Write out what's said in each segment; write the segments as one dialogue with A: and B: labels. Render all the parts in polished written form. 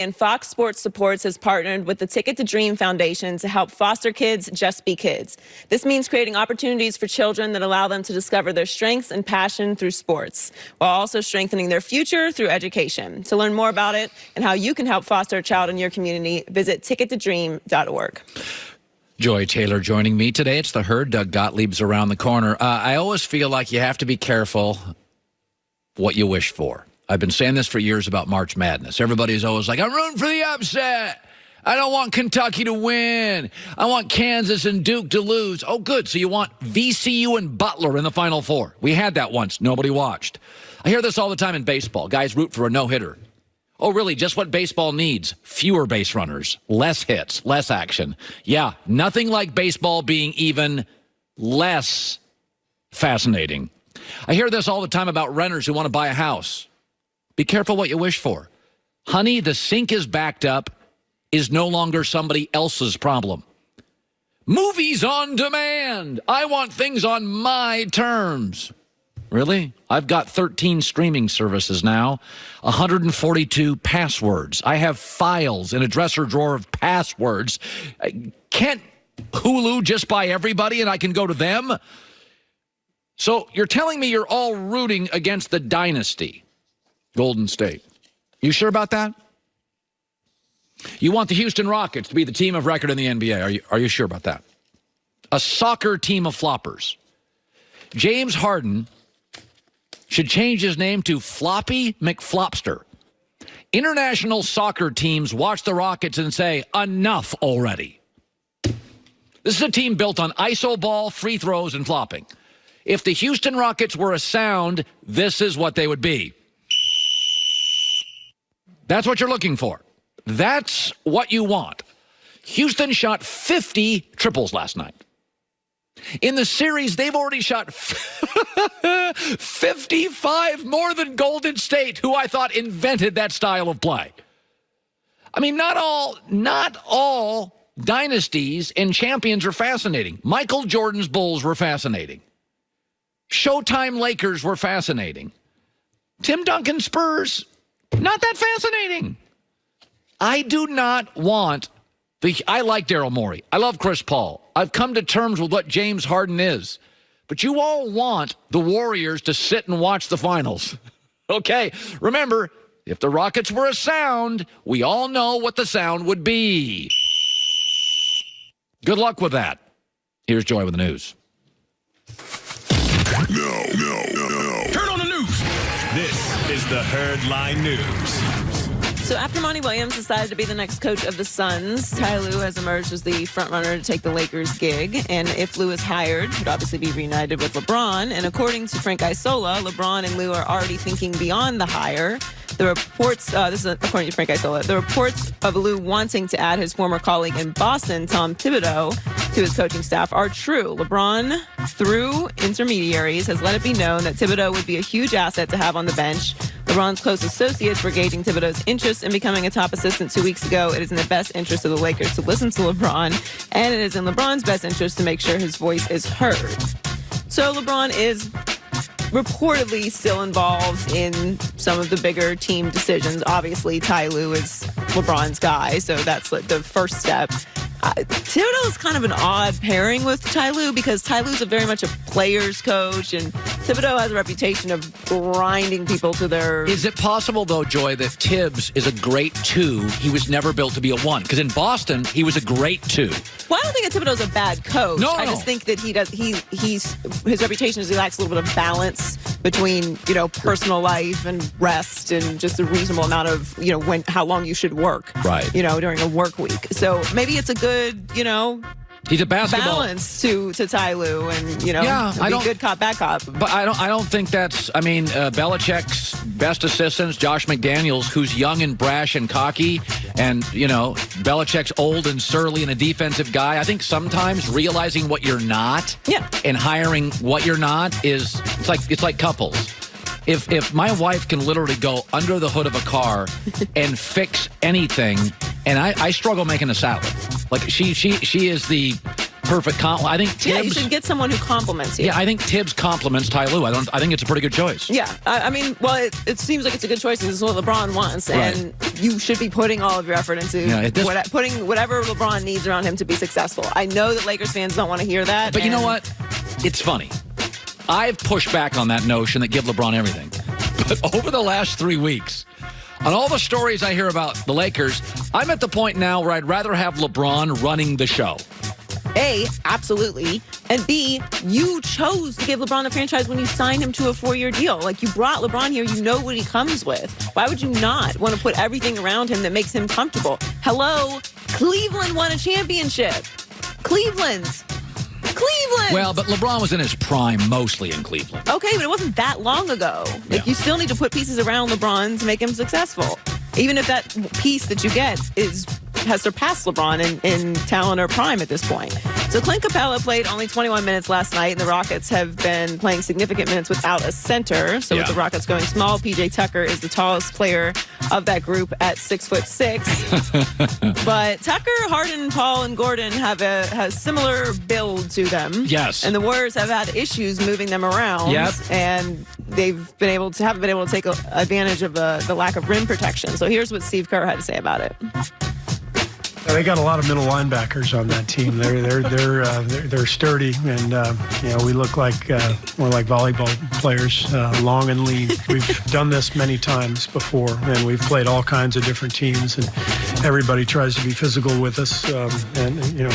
A: And Fox Sports Supports has partnered with the Ticket to Dream Foundation to help foster kids just be kids. This means creating opportunities for children that allow them to discover their strengths and passion through sports, while also strengthening their future through education. To learn more about it and how you can help foster a child in your community, visit tickettodream.org.
B: Joy Taylor joining me today. It's the Herd. Doug Gottlieb's around the corner. I always feel like you have to be careful what you wish for. I've been saying this for years about March Madness. Everybody's always like, I'm rooting for the upset. I don't want Kentucky to win. I want Kansas and Duke to lose. Oh, good. So you want VCU and Butler in the Final Four. We had that once. Nobody watched. I hear this all the time in baseball. Guys root for a no-hitter. Oh, really? Just what baseball needs. Fewer base runners, less hits, less action. Yeah, nothing like baseball being even less fascinating. I hear this all the time about renters who want to buy a house. Be careful what you wish for. Honey, the sink is backed up is no longer somebody else's problem. Movies on demand. I want things on my terms. Really? I've got 13 streaming services now, 142 passwords. I have files in a dresser drawer of passwords. Can't Hulu just buy everybody and I can go to them? So you're telling me you're all rooting against the dynasty, Golden State. You sure about that? You want the Houston Rockets to be the team of record in the NBA. Are you sure about that? A soccer team of floppers. James Harden should change his name to Floppy McFlopster. International soccer teams watch the Rockets and say, enough already. This is a team built on iso ball, free throws, and flopping. If the Houston Rockets were a sound, this is what they would be. That's what you're looking for. That's what you want. Houston shot 50 triples last night. In the series, they've already shot 55 more than Golden State, who I thought invented that style of play. I mean, not all dynasties and champions are fascinating. Michael Jordan's Bulls were fascinating. Showtime Lakers were fascinating. Tim Duncan Spurs, not that fascinating. I do not want I like Daryl Morey. I love Chris Paul. I've come to terms with what James Harden is. But you all want the Warriors to sit and watch the finals. Okay, remember, if the Rockets were a sound, we all know what the sound would be. Good luck with that. Here's Joy with the news.
C: No. Turn on the news. This is the Herd Line News.
A: So after Monty Williams decided to be the next coach of the Suns, Ty Lue has emerged as the frontrunner to take the Lakers gig. And if Lue is hired, he'd obviously be reunited with LeBron. And according to Frank Isola, LeBron and Lue are already thinking beyond the hire. The reports, this is according to Frank Isola, the reports of Lue wanting to add his former colleague in Boston, Tom Thibodeau, to his coaching staff are true. LeBron, through intermediaries, has let it be known that Thibodeau would be a huge asset to have on the bench. LeBron's close associates were gauging Thibodeau's interest in becoming a top assistant 2 weeks ago. It is in the best interest of the Lakers to listen to LeBron, and it is in LeBron's best interest to make sure his voice is heard. So LeBron is reportedly still involved in some of the bigger team decisions. Obviously, Ty Lue is LeBron's guy, so that's like the first step. Thibodeau is kind of an odd pairing with Ty Lue because Ty Lue's very much a player's coach, and Thibodeau has a reputation of grinding people to their...
B: Is it possible, though, Joy, that Tibbs is a great 2? He was never built to be a 1. Because in Boston, he was a great 2.
A: Well, I don't think that Thibodeau's a bad coach.
B: No.
A: I just think that his reputation is he lacks a little bit of balance between, personal life and rest and just a reasonable amount of, how long you should work.
B: Right.
A: During a work week. So maybe it's a good,
B: he's a basketball
A: balance to Ty Lue and, be good cop, bad cop.
B: But I don't think that's, Belichick's best assistants, Josh McDaniels, who's young and brash and cocky, and, Belichick's old and surly and a defensive guy. I think sometimes realizing what you're not and hiring what you're not it's like couples. If my wife can literally go under the hood of a car and fix anything, and I struggle making a salad. Like she is the perfect I think Tibbs.
A: Yeah, you should get someone who compliments you.
B: Yeah, I think Tibbs compliments Ty Lue. I think it's a pretty good choice.
A: Yeah, I mean, well, it seems like it's a good choice because it's what LeBron wants, and you should be putting all of your effort into putting whatever LeBron needs around him to be successful. I know that Lakers fans don't want to hear that.
B: But you know what? It's funny. I've pushed back on that notion that give LeBron everything. But over the last 3 weeks, on all the stories I hear about the Lakers, I'm at the point now where I'd rather have LeBron running the show.
A: A, absolutely. And B, you chose to give LeBron the franchise when you signed him to a 4-year deal. Like, you brought LeBron here. You know what he comes with. Why would you not want to put everything around him that makes him comfortable? Hello, Cleveland won a championship. Cleveland.
B: Well, but LeBron was in his prime mostly in Cleveland.
A: Okay, but it wasn't that long ago. Like, you still need to put pieces around LeBron to make him successful. Even if that piece that you get has surpassed LeBron in talent or prime at this point. So Clint Capella played only 21 minutes last night, and the Rockets have been playing significant minutes without a center. So with the Rockets going small, PJ Tucker is the tallest player of that group at 6'6". But Tucker, Harden, Paul, and Gordon have a similar build to them.
B: Yes.
A: And the Warriors have had issues moving them around.
B: Yep.
A: And haven't been able to take advantage of the lack of rim protection. So here's what Steve Kerr had to say about it.
D: They got a lot of middle linebackers on that team. They're sturdy, and we look like more like volleyball players, long and lean. We've done this many times before, and we've played all kinds of different teams, and everybody tries to be physical with us,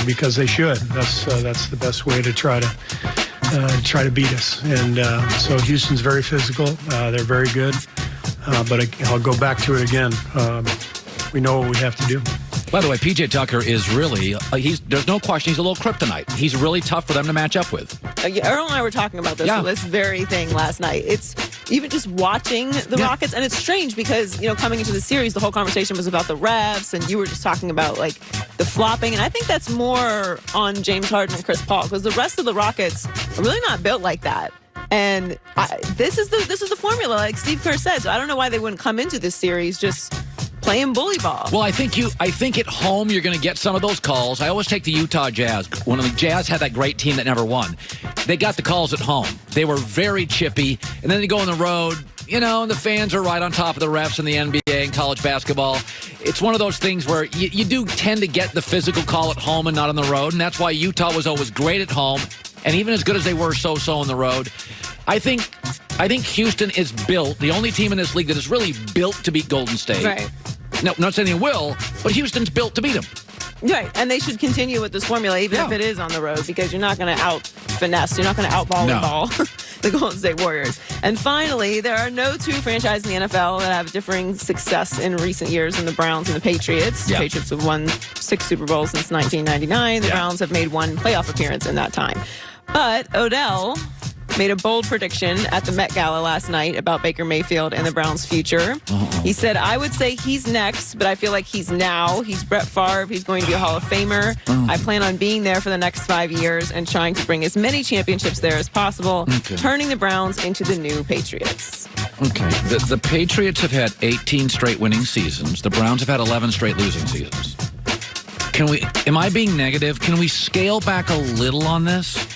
D: because they should. That's the best way to try to beat us. And so Houston's very physical. They're very good, but I'll go back to it again. We know what we have to do.
B: By the way, PJ Tucker is really, there's no question, he's a little kryptonite. He's really tough for them to match up with.
A: Earl and I were talking about this very thing last night. It's even just watching the Rockets, and it's strange because, coming into the series, the whole conversation was about the refs, and you were just talking about, like, the flopping, and I think that's more on James Harden and Chris Paul, because the rest of the Rockets are really not built like that. And this is the formula, like Steve Kerr said, so I don't know why they wouldn't come into this series just playing bully ball.
B: Well, I think at home you're going to get some of those calls. I always take the Utah Jazz. When the Jazz had that great team that never won, they got the calls at home. They were very chippy, and then they go on the road, and the fans are right on top of the refs in the NBA and college basketball. It's one of those things where you do tend to get the physical call at home and not on the road, and that's why Utah was always great at home, and even as good as they were so-so on the road. I think Houston is built, the only team in this league that is really built to beat Golden State.
A: Right.
B: No, not saying they will, but Houston's built to beat them.
A: Right, and they should continue with this formula, even if it is on the road, because you're not going to out-finesse, you're not going to out-volleyball the Golden State Warriors. And finally, there are no two franchises in the NFL that have differing success in recent years than the Browns and the Patriots. The Patriots have won 6 Super Bowls since 1999. The Browns have made 1 playoff appearance in that time. But Odell made a bold prediction at the Met Gala last night about Baker Mayfield and the Browns' future. He said, I would say he's next, but I feel like he's now. He's Brett Favre. He's going to be a Hall of Famer. I plan on being there for the next 5 years and trying to bring as many championships there as possible, turning the Browns into the new Patriots.
B: Okay. The Patriots have had 18 straight winning seasons. The Browns have had 11 straight losing seasons. Am I being negative? Can we scale back a little on this?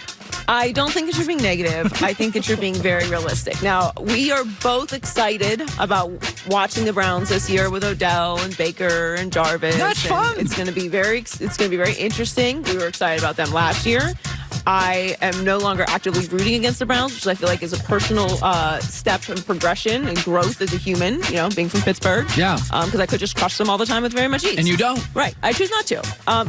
A: I don't think that you're being negative. I think that you're being very realistic. Now, we are both excited about watching the Browns this year with Odell and Baker and Jarvis.
B: That's fun.
A: It's going to be very interesting. We were excited about them last year. I am no longer actively rooting against the Browns, which I feel like is a personal step in progression and growth as a human, being from Pittsburgh.
B: Yeah.
A: Because I could just crush them all the time with very much ease.
B: And you don't.
A: Right. I choose not to.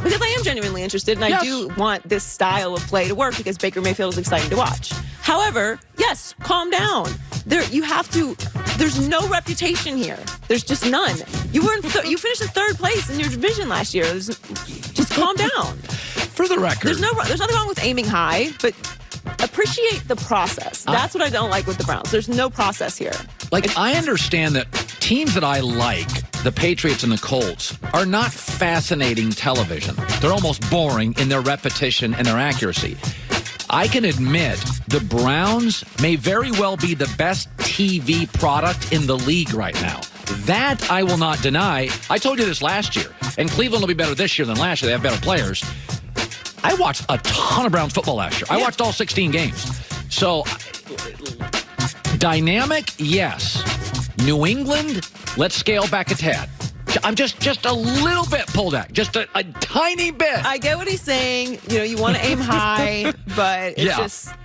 A: Because I am genuinely interested, and I do want this style of play to work because Baker Mayfield is exciting to watch. However, yes, calm down. There's no reputation here. There's just none. You finished in 3rd place in your division last year. Just calm down.
B: For the record,
A: there's nothing wrong with aiming high, but appreciate the process. That's what I don't like with the Browns. There's no process here.
B: I understand that teams that I like, the Patriots and the Colts, are not fascinating television. They're almost boring in their repetition and their accuracy. I can admit the Browns may very well be the best TV product in the league right now. That I will not deny. I told you this last year, and Cleveland will be better this year than last year. They have better players. I watched a ton of Browns football last year. I watched all 16 games. So, dynamic, yes. New England, let's scale back a tad. I'm just a little bit pulled out, just a tiny bit.
A: I get what he's saying. You want to aim high, but it's just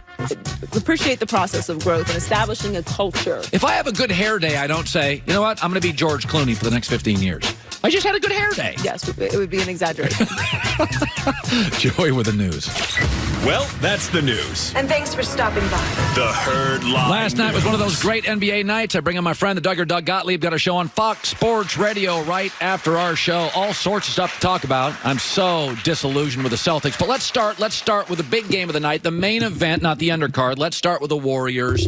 A: appreciate the process of growth and establishing a culture.
B: If I have a good hair day, I don't say, you know what, I'm going to be George Clooney for the next 15 years. I just had a good hair day.
A: Yes, it would be an exaggeration.
B: Joy with the news.
C: Well, that's the news.
E: And thanks for stopping by.
C: The Herd Line
B: Last night was one of those great NBA nights. I bring in my friend, the Doug Gottlieb. Got a show on Fox Sports Radio right after our show. All sorts of stuff to talk about. I'm so disillusioned with the Celtics. But let's start with the big game of the night, the main event, not the undercard. Let's start with the Warriors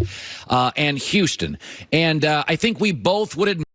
B: and Houston. And I think we both would admit